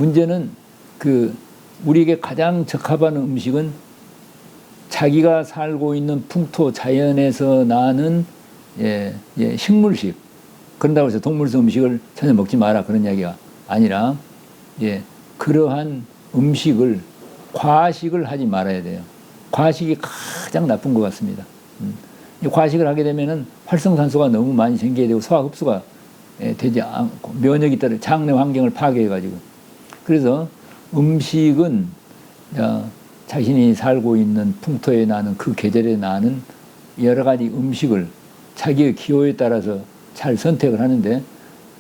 문제는 우리에게 가장 적합한 음식은 자기가 살고 있는 풍토 자연에서 나는 식물식. 그런다고 해서 동물성 음식을 전혀 먹지 마라 그런 이야기가 아니라 그러한 음식을 과식을 하지 말아야 돼요. 과식이 가장 나쁜 것 같습니다. 과식을 하게 되면은 활성산소가 너무 많이 생겨야 되고 소화 흡수가 되지 않고 면역이 따라 장내 환경을 파괴해가지고 그래서 음식은 자신이 살고 있는 풍토에 나는 그 계절에 나는 여러 가지 음식을 자기의 기호에 따라서 잘 선택을 하는데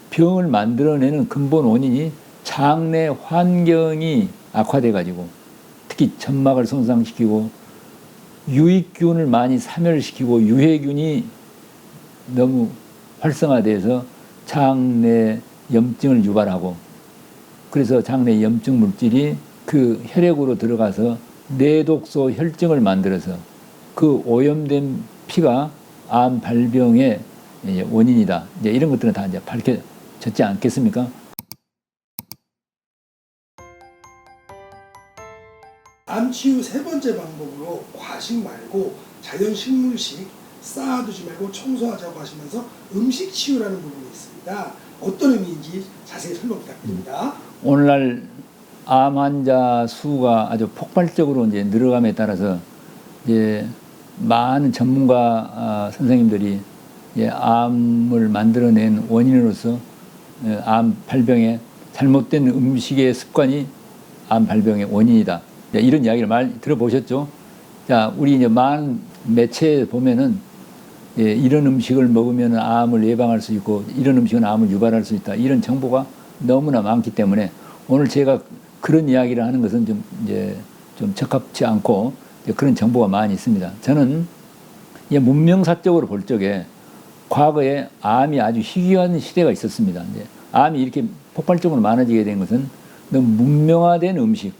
병을 만들어내는 근본 원인이 장내 환경이 악화돼가지고 특히 점막을 손상시키고 유익균을 많이 사멸시키고 유해균이 너무 활성화돼서 장내 염증을 유발하고 그래서 장내 염증 물질이 그 혈액으로 들어가서 내독소 혈증을 만들어서 그 오염된 피가 암 발병의 원인이다. 이제 이런 것들은 다 이제 밝혀졌지 않겠습니까? 암 치유 세 번째 방법으로 과식 말고 자연 식물식 쌓아두지 말고 청소하자고 하시면서 음식 치유라는 부분이 있습니다. 어떤 의미인지 자세히 설명 부탁드립니다. 오늘날 암 환자 수가 아주 폭발적으로 이제 늘어감에 따라서 이제 많은 전문가 선생님들이 암을 만들어낸 원인으로서 암 발병의 잘못된 음식의 습관이 암 발병의 원인이다. 이런 이야기를 많이 들어보셨죠? 자, 우리 이제 많은 매체에 보면은 이런 음식을 먹으면 암을 예방할 수 있고 이런 음식은 암을 유발할 수 있다. 이런 정보가 너무나 많기 때문에 오늘 제가 그런 이야기를 하는 것은 좀 적합치 않고 그런 정보가 많이 있습니다. 저는 문명사적으로 볼 적에 과거에 암이 아주 희귀한 시대가 있었습니다. 이제 암이 이렇게 폭발적으로 많아지게 된 것은 너무 문명화된 음식,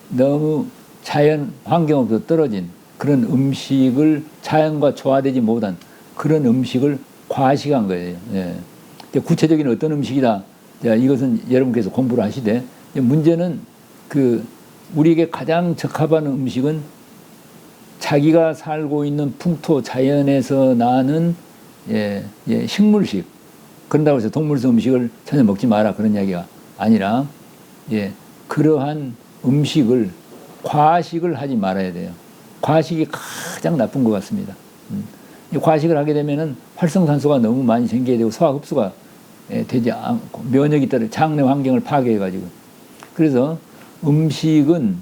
너무 자연 환경으로부터 떨어진 그런 음식을 자연과 조화되지 못한 그런 음식을 과식한 거예요. 구체적인 어떤 음식이다. 이것은 여러분께서 공부를 하시되 문제는 우리에게 가장 적합한 음식은 자기가 살고 있는 풍토 자연에서 나는 식물식. 그런다고 해서 동물성 음식을 전혀 먹지 마라 그런 이야기가 아니라 그러한 음식을 과식을 하지 말아야 돼요. 과식이 가장 나쁜 것 같습니다. 과식을 하게 되면은 활성산소가 너무 많이 생겨야 되고 소화 흡수가 되지 않고 면역이 따라 장내 환경을 파괴해가지고 그래서 음식은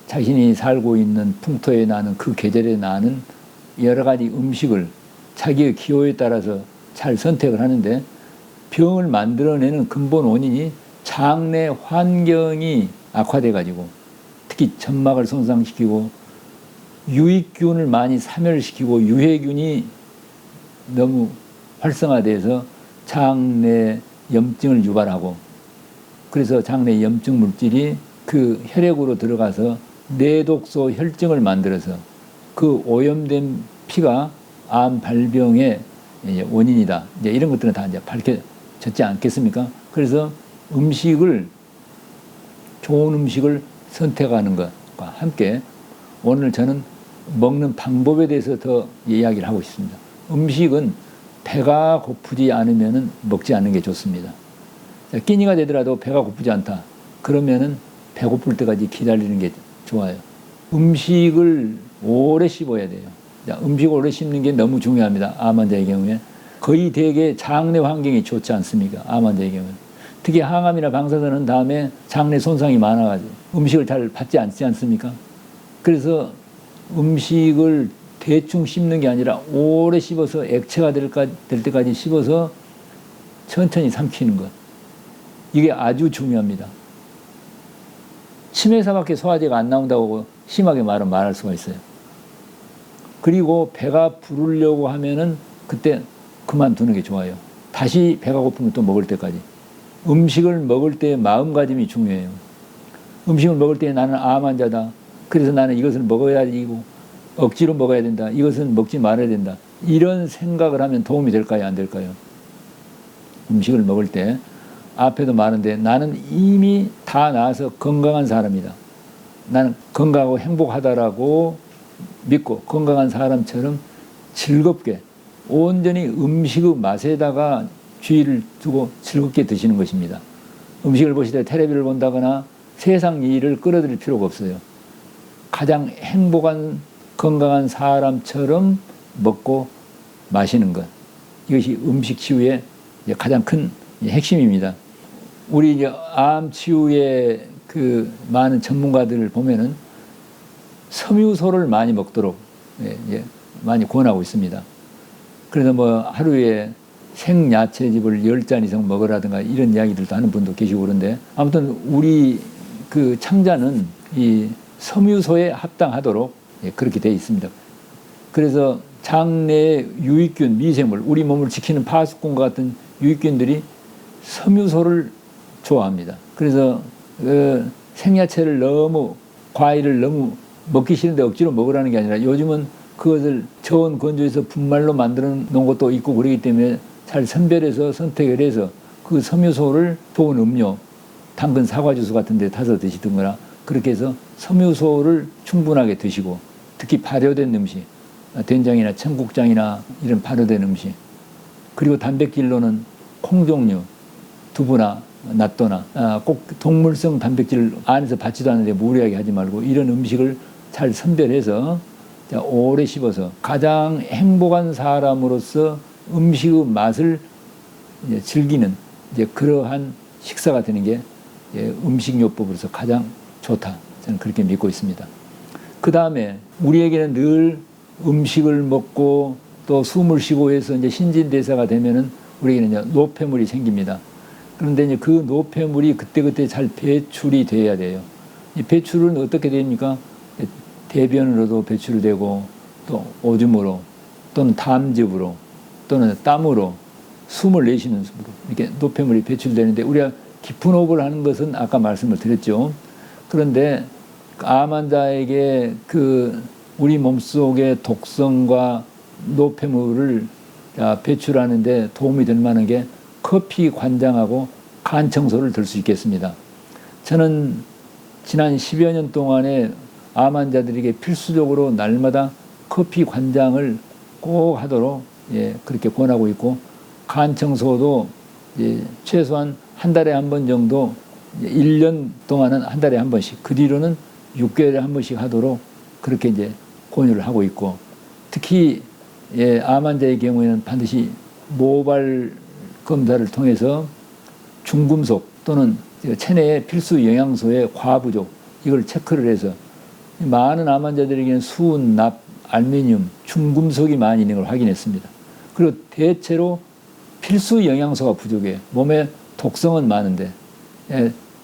자신이 살고 있는 풍토에 나는 그 계절에 나는 여러 가지 음식을 자기의 기호에 따라서 잘 선택을 하는데 병을 만들어내는 근본 원인이 장내 환경이 악화돼가지고 특히 점막을 손상시키고 유익균을 많이 사멸시키고 유해균이 너무 활성화돼서 장내 염증을 유발하고 그래서 장내 염증 물질이 그 혈액으로 들어가서 내독소 혈증을 만들어서 그 오염된 피가 암 발병의 원인이다. 이제 이런 것들은 다 이제 밝혀졌지 않겠습니까? 그래서 좋은 음식을 선택하는 것과 함께 오늘 저는 먹는 방법에 대해서 더 이야기를 하고 싶습니다. 음식은 배가 고프지 않으면 먹지 않는 게 좋습니다. 끼니가 되더라도 배가 고프지 않다. 그러면은 배고플 때까지 기다리는 게 좋아요. 음식을 오래 씹어야 돼요. 음식을 오래 씹는 게 너무 중요합니다. 암 환자의 경우에. 거의 대개 장내 환경이 좋지 않습니까? 암 환자의 경우에. 특히 항암이나 방사선은 다음에 장내 손상이 많아가지고 음식을 잘 받지 않지 않습니까? 그래서 음식을 대충 씹는 게 아니라 오래 씹어서 액체가 될 때까지 씹어서 천천히 삼키는 것. 이게 아주 중요합니다. 침에서밖에 소화제가 안 나온다고 심하게 말할 수가 있어요. 그리고 배가 부르려고 하면은 그때 그만두는 게 좋아요. 다시 배가 고프면 또 먹을 때까지. 음식을 먹을 때 마음가짐이 중요해요. 음식을 먹을 때 나는 암 환자다. 그래서 나는 이것을 먹어야 되고 억지로 먹어야 된다. 이것은 먹지 말아야 된다. 이런 생각을 하면 도움이 될까요? 안 될까요? 음식을 먹을 때 앞에도 많은데 나는 이미 다 나아서 건강한 사람이다. 나는 건강하고 행복하다라고 믿고 건강한 사람처럼 즐겁게 온전히 음식의 맛에다가 주의를 두고 즐겁게 드시는 것입니다. 음식을 보시되 텔레비를 본다거나 세상 일을 끌어들일 필요가 없어요. 가장 행복한 건강한 사람처럼 먹고 마시는 것. 이것이 음식 치유의 가장 큰 핵심입니다. 우리 이제 암 치유의 그 많은 전문가들을 보면은 섬유소를 많이 먹도록 많이 권하고 있습니다. 그래서 뭐 하루에 생야채즙을 10잔 이상 먹으라든가 이런 이야기들도 하는 분도 계시고 그런데 아무튼 우리 그 창자는 이 섬유소에 합당하도록 그렇게 되어 있습니다. 그래서 장내의 유익균, 미생물, 우리 몸을 지키는 파수꾼과 같은 유익균들이 섬유소를 좋아합니다. 그래서 생야채를 너무 과일을 너무 먹기 싫은데 억지로 먹으라는 게 아니라 요즘은 그것을 저온 건조해서 분말로 만들어 놓은 것도 있고 그러기 때문에 잘 선별해서 선택을 해서 그 섬유소를 좋은 음료, 당근 사과 주스 같은 데 타서 드시든가 그렇게 해서 섬유소를 충분하게 드시고 특히 발효된 음식, 된장이나 청국장이나 이런 발효된 음식 그리고 단백질로는 콩 종류, 두부나 낫또나 꼭 동물성 단백질 안에서 받지도 않는데 무리하게 하지 말고 이런 음식을 잘 선별해서 오래 씹어서 가장 행복한 사람으로서 음식의 맛을 즐기는 그러한 식사가 되는 게 음식요법으로서 가장 좋다. 저는 그렇게 믿고 있습니다. 그 다음에 우리에게는 늘 음식을 먹고 또 숨을 쉬고 해서 이제 신진대사가 되면은 우리에게는 이제 노폐물이 생깁니다. 그런데 이제 그 노폐물이 그때그때 잘 배출이 돼야 돼요. 이 배출은 어떻게 됩니까? 대변으로도 배출되고 또 오줌으로 또는 담즙으로 또는 땀으로 숨을 내쉬는 숨으로 이렇게 노폐물이 배출되는데 우리가 깊은 호흡을 하는 것은 아까 말씀을 드렸죠. 그런데 암 환자에게 그 우리 몸속의 독성과 노폐물을 배출하는데 도움이 될 만한 게 커피 관장하고 간 청소를 들 수 있겠습니다. 저는 지난 10여 년 동안에 암 환자들에게 필수적으로 날마다 커피 관장을 꼭 하도록 그렇게 권하고 있고 간 청소도 최소한 한 달에 한 번 정도 1년 동안은 한 달에 한 번씩 그 뒤로는 6개월에 한 번씩 하도록 그렇게 이제 권유를 하고 있고 특히 암 환자의 경우에는 반드시 모발 검사를 통해서 중금속 또는 체내의 필수 영양소의 과부족 이걸 체크를 해서 많은 암 환자들에게는 수은, 납, 알루미늄, 중금속이 많이 있는 걸 확인했습니다. 그리고 대체로 필수 영양소가 부족해요. 몸에 독성은 많은데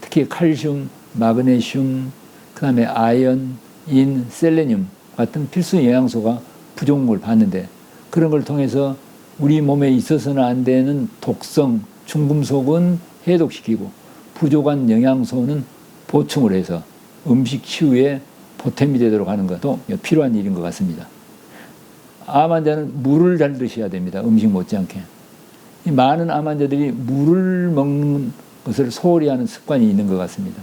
특히 칼슘, 마그네슘, 그 다음에 아연, 인, 셀레늄 같은 필수 영양소가 부족을 봤는데 그런 걸 통해서 우리 몸에 있어서는 안 되는 독성, 중금속은 해독시키고 부족한 영양소는 보충을 해서 음식 치유에 보탬이 되도록 하는 것도 필요한 일인 것 같습니다. 암 환자는 물을 잘 드셔야 됩니다. 음식 못지않게. 이 많은 암 환자들이 물을 먹는 것을 소홀히 하는 습관이 있는 것 같습니다.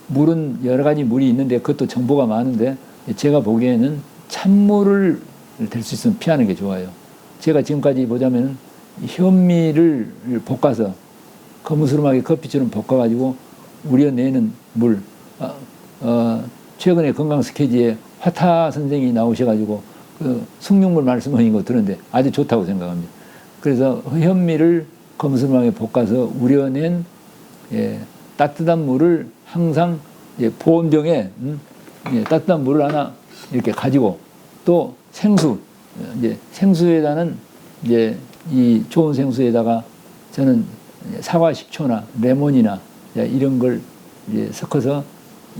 물은 여러 가지 물이 있는데 그것도 정보가 많은데 제가 보기에는 찬물을 될 수 있으면 피하는 게 좋아요. 제가 지금까지 보자면 현미를 볶아서 거무스름하게 커피처럼 볶아가지고 우려내는 물. 최근에 건강 스케지에 화타 선생이 나오셔가지고 그 숭늉물 말씀하신 거 들었는데 아주 좋다고 생각합니다. 그래서 현미를 거무스름하게 볶아서 우려낸 따뜻한 물을 항상 보온병에 따뜻한 물을 하나 이렇게 가지고 또 생수 생수에다는 이 좋은 생수에다가 저는 사과 식초나 레몬이나 이런 걸 섞어서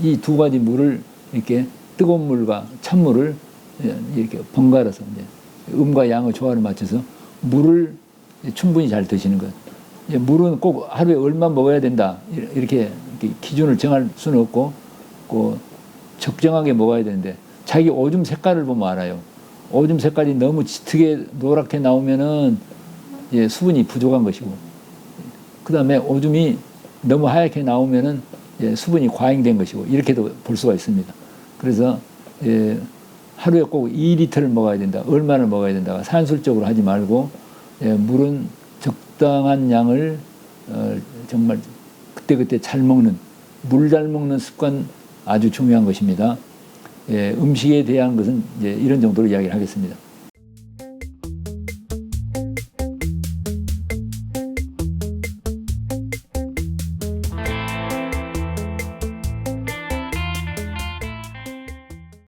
이 두 가지 물을 이렇게 뜨거운 물과 찬물을 이렇게 번갈아서 음과 양의 조화를 맞춰서 물을 충분히 잘 드시는 것. 물은 꼭 하루에 얼마 먹어야 된다 이렇게 기준을 정할 수는 없고 꼭 적정하게 먹어야 되는데 자기 오줌 색깔을 보면 알아요. 오줌 색깔이 너무 짙게 노랗게 나오면은 수분이 부족한 것이고 그 다음에 오줌이 너무 하얗게 나오면은 수분이 과잉된 것이고 이렇게도 볼 수가 있습니다. 그래서 하루에 꼭 2리터를 먹어야 된다. 얼마나 먹어야 된다. 산술적으로 하지 말고 물은 적당한 양을 정말 그때그때 잘 먹는 물 잘 먹는 습관 아주 중요한 것입니다. 음식에 대한 것은 이제 이런 정도로 이야기를 하겠습니다.